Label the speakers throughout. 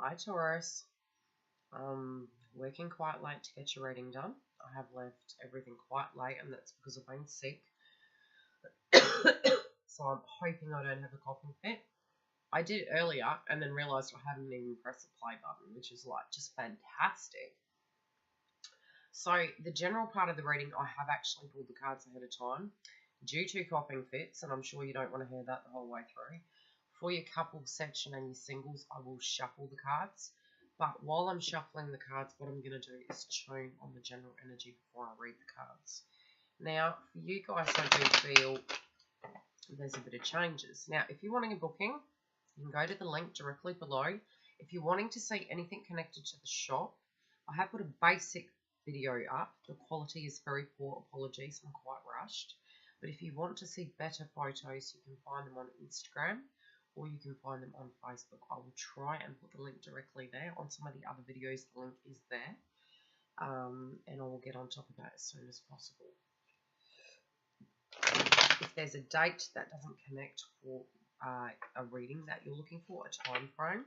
Speaker 1: Hi Taurus. Working quite late to get your reading done. I have left everything quite late, and that's because I've been sick. So I'm hoping I don't have a coughing fit. I did earlier and then realised I hadn't even pressed the play button, which is like just fantastic. So the general part of the reading, I have actually pulled the cards ahead of time due to coughing fits, and I'm sure you don't want to hear that the whole way through. For your couples section and your singles, I will shuffle the cards. But while I'm shuffling the cards, what I'm going to do is tune on the general energy before I read the cards. Now, for you guys, I do feel there's a bit of changes. Now, if you're wanting a booking, you can go to the link directly below. If you're wanting to see anything connected to the shop, I have put a basic video up. The quality is very poor. Apologies, I'm quite rushed. But if you want to see better photos, you can find them on Instagram or you can find them on Facebook. I will try and put the link directly there. On some of the other videos, the link is there. And I will get on top of that as soon as possible. If there's a date that doesn't connect for a reading that you're looking for, a time frame,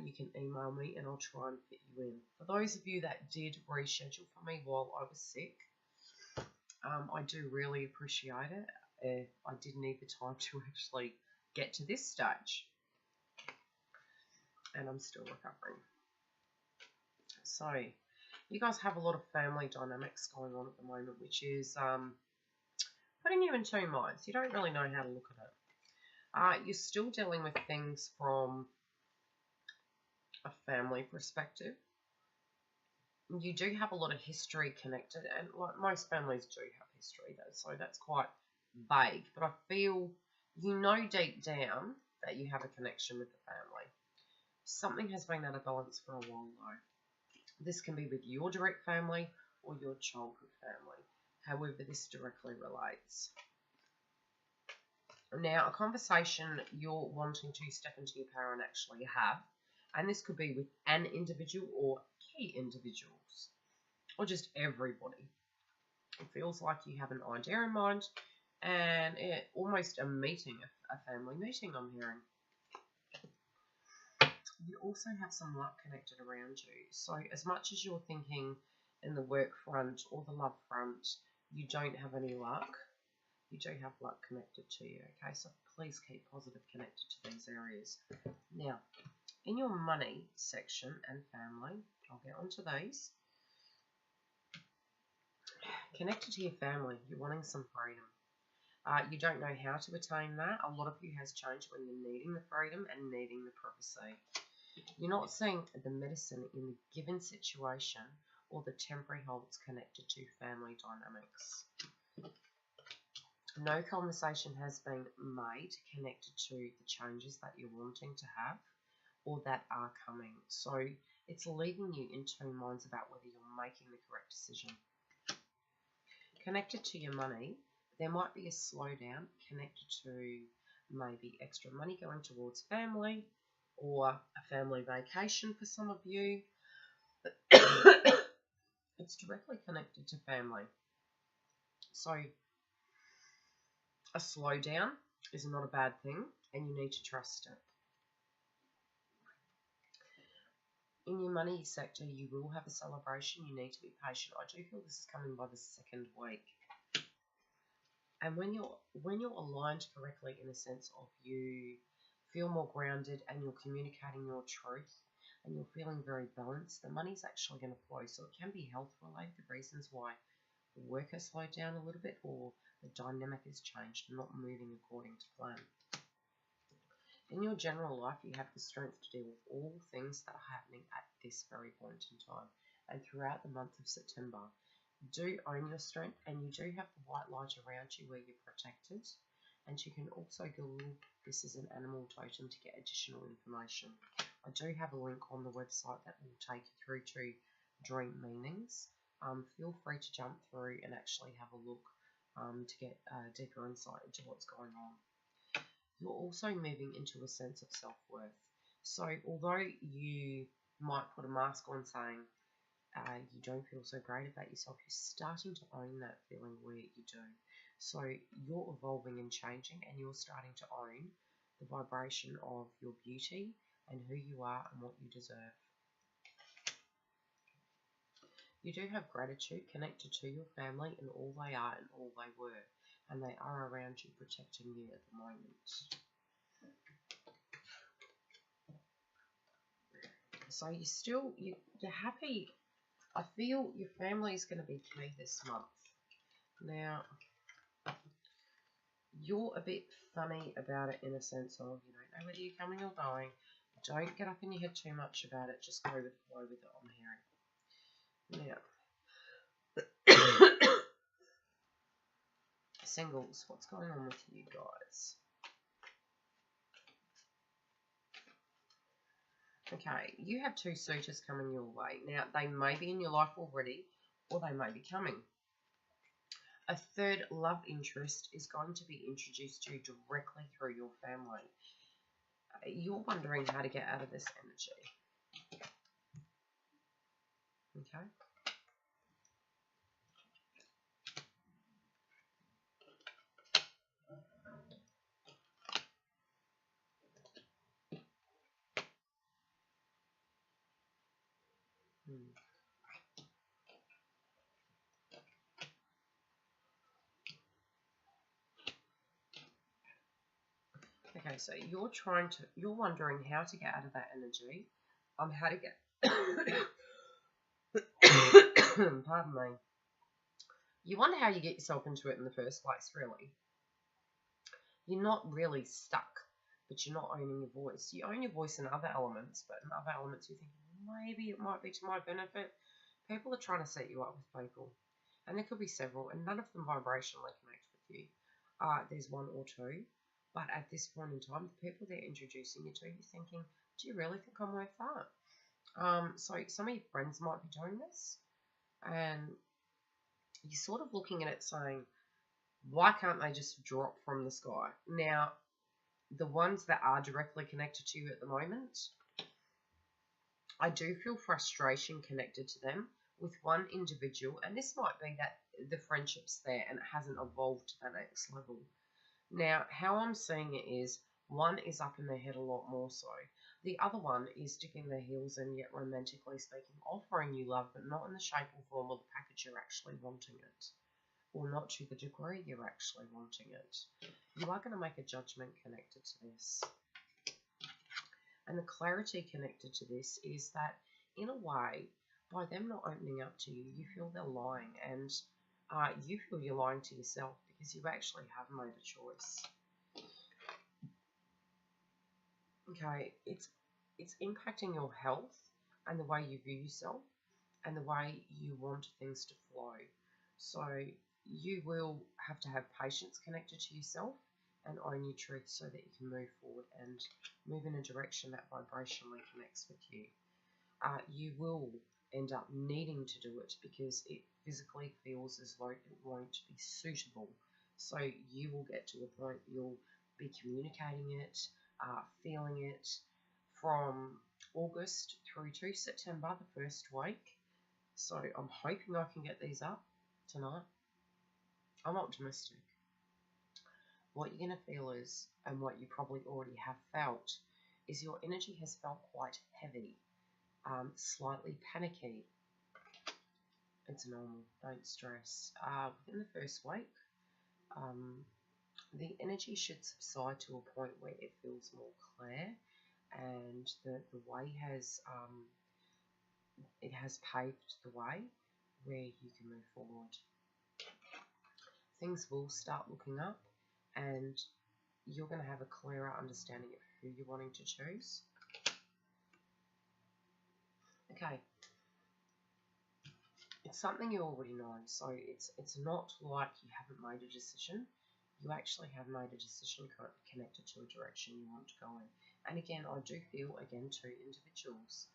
Speaker 1: you can email me and I'll try and fit you in. For those of you that did reschedule for me while I was sick, I do really appreciate it. I did need the time to actually get to this stage, and I'm still recovering. So you guys have a lot of family dynamics going on at the moment, which is putting you in two minds. You don't really know how to look at it. You're still dealing with things from a family perspective. You do have a lot of history connected, and like most families do have history, though, so that's quite vague. But I feel you know deep down that you have a connection with the family. Something has been out of balance for a while, though. This can be with your direct family or your childhood family. However, this directly relates. Now, a conversation you're wanting to step into your power and actually have, and this could be with an individual or key individuals, or just everybody. It feels like you have an idea in mind, and almost a meeting, a family meeting, I'm hearing. You also have some luck connected around you. So as much as you're thinking in the work front or the love front, you don't have any luck, you do have luck connected to you, okay? So please keep positive connected to these areas. Now, in your money section and family, I'll get onto these. Connected to your family, you're wanting some freedom. You don't know how to attain that. A lot of you has changed when you're needing the freedom and needing the privacy. You're not seeing the medicine in the given situation or the temporary holds connected to family dynamics. No conversation has been made connected to the changes that you're wanting to have or that are coming. So it's leaving you in two minds about whether you're making the correct decision. Connected to your money, there might be a slowdown connected to maybe extra money going towards family or a family vacation for some of you. It's directly connected to family. So a slowdown is not a bad thing, and you need to trust it. In your money sector, you will have a celebration. You need to be patient. I do feel this is coming by the second week. And when you're aligned correctly, in a sense of you feel more grounded and you're communicating your truth and you're feeling very balanced, the money's actually going to flow. So it can be health related, the reasons why the work has slowed down a little bit or the dynamic has changed, not moving according to plan. In your general life, you have the strength to deal with all things that are happening at this very point in time and throughout the month of September. Do own your strength, and you do have the white light around you where you're protected, and you can also Google this as an animal totem to get additional information. I do have a link on the website that will take you through to dream meanings. Feel free to jump through and actually have a look to get deeper insight into what's going on. You're also moving into a sense of self-worth. So although you might put a mask on saying you don't feel so great about yourself, you're starting to own that feeling where you do. So you're evolving and changing, and you're starting to own the vibration of your beauty and who you are and what you deserve. You do have gratitude connected to your family and all they are and all they were, and they are around you protecting you at the moment. So you're happy. I feel your family is going to be key this month. Now, you're a bit funny about it in a sense of you don't know whether you're coming or going. Don't get up in your head too much about it. Just go with the flow with it, I'm hearing. Now, singles, what's going on with you guys? Okay, you have two suitors coming your way. Now, they may be in your life already, or they may be coming. A third love interest is going to be introduced to you directly through your family. You're wondering how to get out of this energy. Okay. Okay, so you're wondering how to get out of that energy. How to get, pardon me. You wonder how you get yourself into it in the first place, really. You're not really stuck, but you're not owning your voice. You own your voice in other elements, but in other elements you think, maybe it might be to my benefit. People are trying to set you up with people, and there could be several, and none of them vibrationally connect with you. There's one or two, but at this point in time, the people they're introducing you to, you're thinking, do you really think I'm worth that? So some of your friends might be doing this, and you're sort of looking at it saying, why can't they just drop from the sky? Now, the ones that are directly connected to you at the moment, I do feel frustration connected to them with one individual, and this might be that the friendship's there and it hasn't evolved to the next level. Now, how I'm seeing it is, one is up in their head a lot more so. The other one is digging their heels in, yet romantically speaking, offering you love, but not in the shape or form or the package you're actually wanting it, or not to the degree you're actually wanting it. You are going to make a judgment connected to this. And the clarity connected to this is that, in a way, by them not opening up to you, you feel they're lying, and you feel you're lying to yourself because you actually have made a choice. Okay, it's impacting your health and the way you view yourself and the way you want things to flow. So you will have to have patience connected to yourself and own your truth so that you can move forward and move in a direction that vibrationally connects with you. You will end up needing to do it because it physically feels as though it won't be suitable. So you will get to a point you'll be communicating it, feeling it from August through to September, the first week. So I'm hoping I can get these up tonight. I'm optimistic. What you're going to feel is, and what you probably already have felt, is your energy has felt quite heavy, slightly panicky. It's normal, don't stress. Within the first week, the energy should subside to a point where it feels more clear, and the way has it has paved the way where you can move forward. Things will start looking up, and you're going to have a clearer understanding of who you're wanting to choose. Okay. It's something you already know, so it's not like you haven't made a decision. You actually have made a decision connected to a direction you want to go in. And again, I do feel, again, two individuals.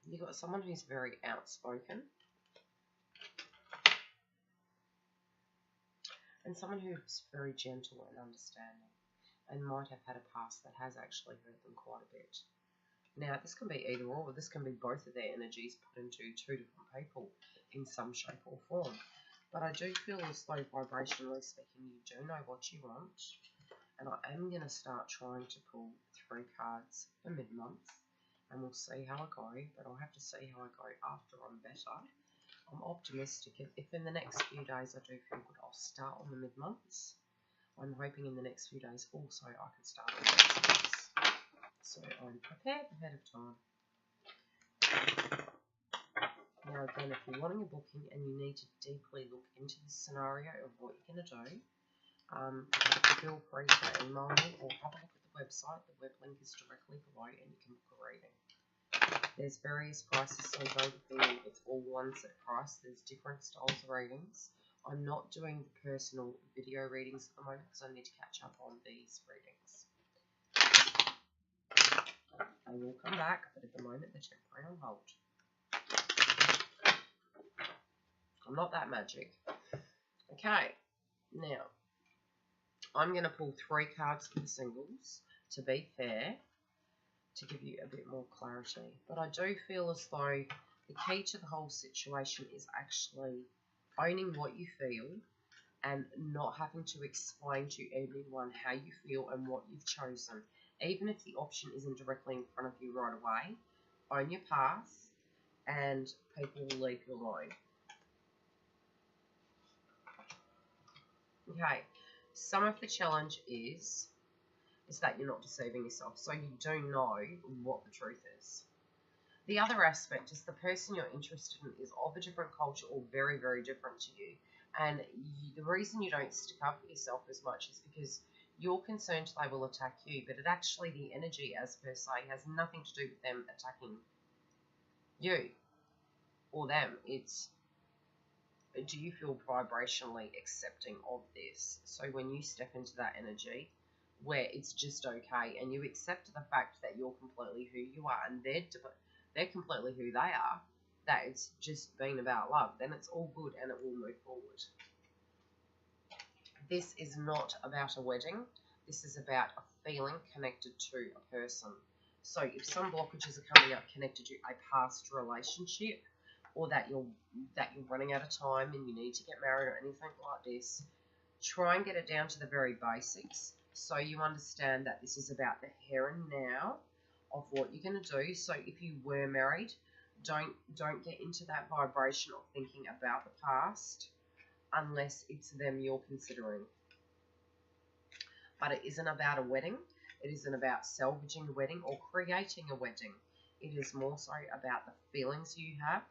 Speaker 1: You've got someone who's very outspoken, and someone who's very gentle and understanding, and might have had a past that has actually hurt them quite a bit. Now, this can be either or, this can be both of their energies put into two different people in some shape or form. But I do feel as though, vibrationally speaking, you do know what you want, And I am going to start trying to pull 3 cards for mid-month, and we'll see how I go, but I'll have to see how I go after I'm better. I'm optimistic. If in the next few days I do feel good, I'll start on the mid-months. I'm hoping in the next few days also I can start on the months. So I'm prepared ahead of time. Now again, if you're wanting a booking and you need to deeply look into the scenario of what you're going to do, feel free to email me or have a look at the website. The web link is directly below and you can book a reading. There's various prices, so don't feel it's all one set price. There's different styles of readings. I'm not doing the personal video readings at the moment because I need to catch up on these readings. I will come back, but at the moment they're temporary on hold. I'm not that magic. Okay, now I'm going to pull 3 cards for the singles to be fair, to give you a bit more clarity. But I do feel as though the key to the whole situation is actually owning what you feel and not having to explain to anyone how you feel and what you've chosen. Even if the option isn't directly in front of you right away, own your path and people will leave you alone. Okay, some of the challenge is that you're not deceiving yourself, so you do know what the truth is. The other aspect is the person you're interested in is of a different culture or very, very different to you. And the reason you don't stick up for yourself as much is because you're concerned they will attack you, but it actually, the energy as per se, has nothing to do with them attacking you or them. It's, do you feel vibrationally accepting of this? So when you step into that energy where it's just okay and you accept the fact that you're completely who you are and they're completely who they are, that it's just been about love, then it's all good and it will move forward. This is not about a wedding. This is about a feeling connected to a person. So if some blockages are coming up connected to a past relationship, or that you're running out of time and you need to get married or anything like this, try and get it down to the very basics so you understand that this is about the here and now of what you're going to do. So if you were married, don't get into that vibration of thinking about the past unless it's them you're considering. But it isn't about a wedding. It isn't about salvaging a wedding or creating a wedding. It is more so about the feelings you have,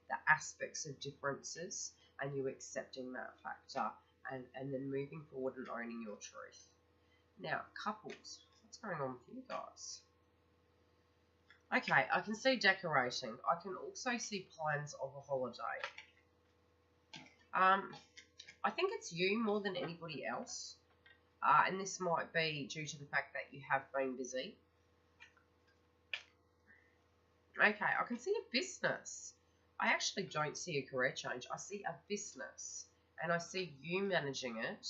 Speaker 1: the aspects of differences, and you accepting that factor and then moving forward and owning your truth. Now, couples, what's going on with you guys? Okay, I can see decorating. I can also see plans of a holiday. I think it's you more than anybody else. And this might be due to the fact that you have been busy. Okay, I can see a business. I actually don't see a career change. I see a business. And I see you managing it.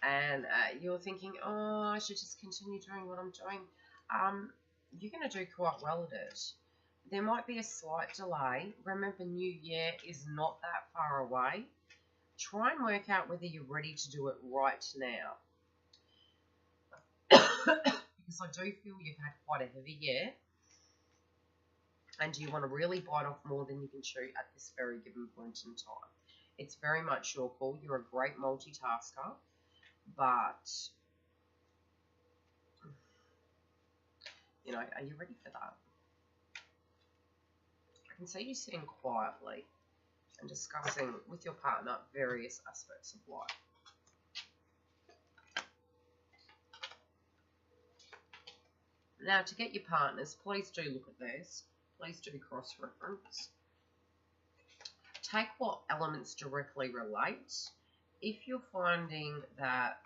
Speaker 1: And you're thinking, oh, I should just continue doing what I'm doing. You're going to do quite well at it. There might be a slight delay. Remember, New Year is not that far away. Try and work out whether you're ready to do it right now. Because I do feel you've had quite a heavy year. And you want to really bite off more than you can chew at this very given point in time. It's very much your call. You're a great multitasker. But, you know, are you ready for that? I can see you sitting quietly and discussing with your partner various aspects of life. Now, to get your partners, please do look at theirs. Please do cross-reference. Take what elements directly relate. If you're finding that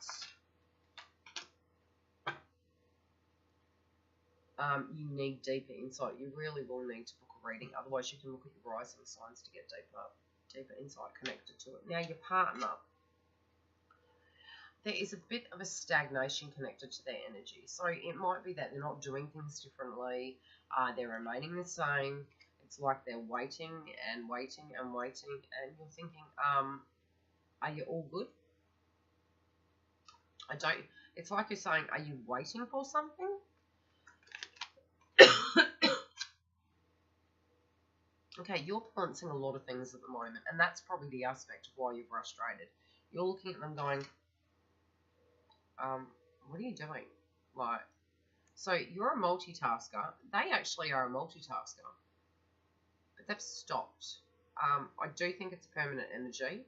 Speaker 1: you need deeper insight, you really will need to book a reading. Otherwise, you can look at your rising signs to get deeper insight connected to it. Now, your partner. There is a bit of a stagnation connected to their energy. So it might be that they're not doing things differently. They're remaining the same. It's like they're waiting and waiting and waiting. And you're thinking, are you all good? It's like you're saying, are you waiting for something? Okay, you're balancing a lot of things at the moment, and that's probably the aspect of why you're frustrated. You're looking at them going, what are you doing? Like, so you're a multitasker. They actually are a multitasker, but they've stopped. I do think it's permanent energy.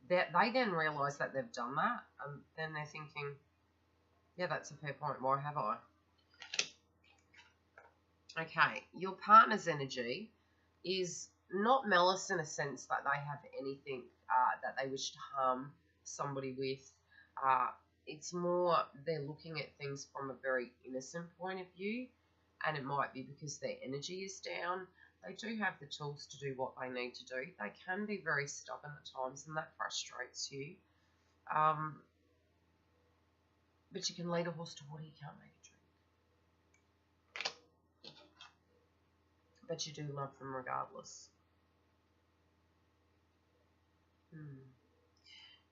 Speaker 1: They then realise that they've done that, and then they're thinking, yeah, that's a fair point. Why have I? Okay, your partner's energy is not malice in a sense that they have anything that they wish to harm somebody with. It's more they're looking at things from a very innocent point of view, and it might be because their energy is down. They do have the tools to do what they need to do. They can be very stubborn at times, and that frustrates you. But you can lead a horse to water, you can't make it drink. But you do love them regardless.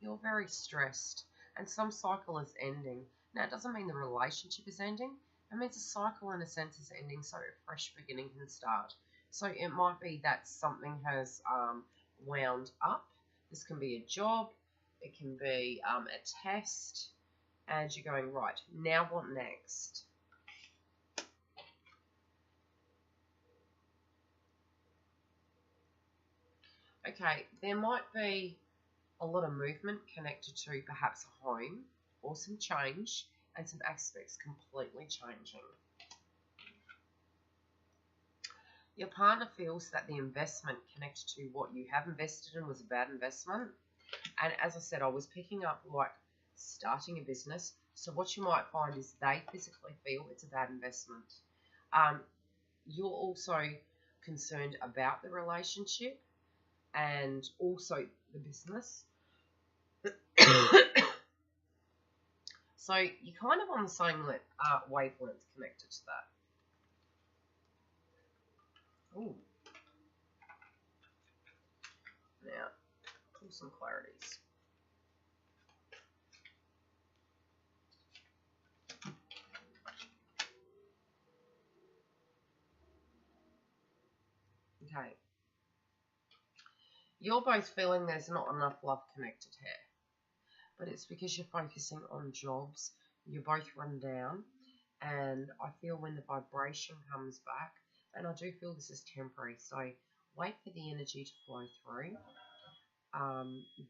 Speaker 1: You're very stressed, and some cycle is ending. Now, it doesn't mean the relationship is ending. It means a cycle, in a sense, is ending, so a fresh beginning can start. So it might be that something has wound up. This can be a job. It can be a test. And you're going, right, now what next? Okay, there might be a lot of movement connected to perhaps a home or some change and some aspects completely changing. Your partner feels that the investment connected to what you have invested in was a bad investment. And as I said, I was picking up like starting a business. So what you might find is they physically feel it's a bad investment. You're also concerned about the relationship and also the business. So you're kind of on the same wavelength connected to that. Ooh. Now, pull some clarities. Okay. You're both feeling there's not enough love connected here. But it's because you're focusing on jobs. You're both run down. And I feel when the vibration comes back, and I do feel this is temporary, so wait for the energy to flow through.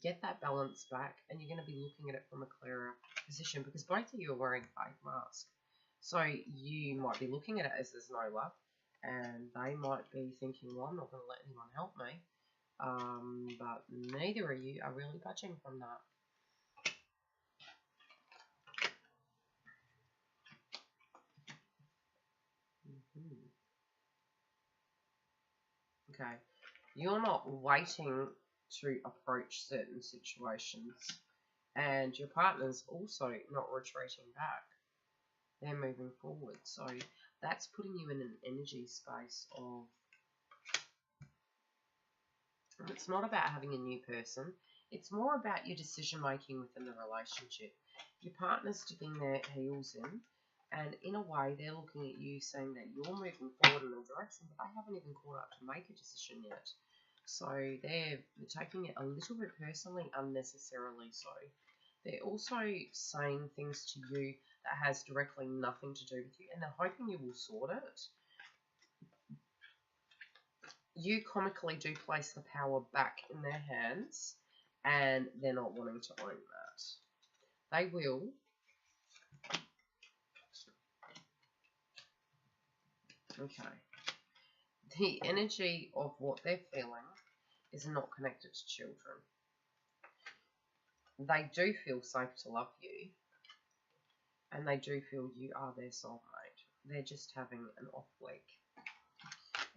Speaker 1: Get that balance back, and you're going to be looking at it from a clearer position because both of you are wearing fake masks. So you might be looking at it as there's no love, and they might be thinking, well, I'm not going to let anyone help me. But neither of you are really budging from that. Okay, you're not waiting to approach certain situations, and your partner's also not retreating back. They're moving forward, so that's putting you in an energy space of, it's not about having a new person, it's more about your decision making within the relationship. Your partner's digging their heels in, and in a way they're looking at you saying that you're moving forward in a direction, but they haven't even caught up to make a decision yet. So they're taking it a little bit personally, unnecessarily so. They're also saying things to you that has directly nothing to do with you, and they're hoping you will sort it. You comically do place the power back in their hands, and they're not wanting to own that. They will. Okay. The energy of what they're feeling is not connected to children. They do feel safe to love you, and they do feel you are their soulmate. They're just having an off week.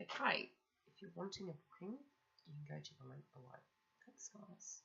Speaker 1: Okay, if you're wanting a booking, you can go to the link below. Thanks, guys.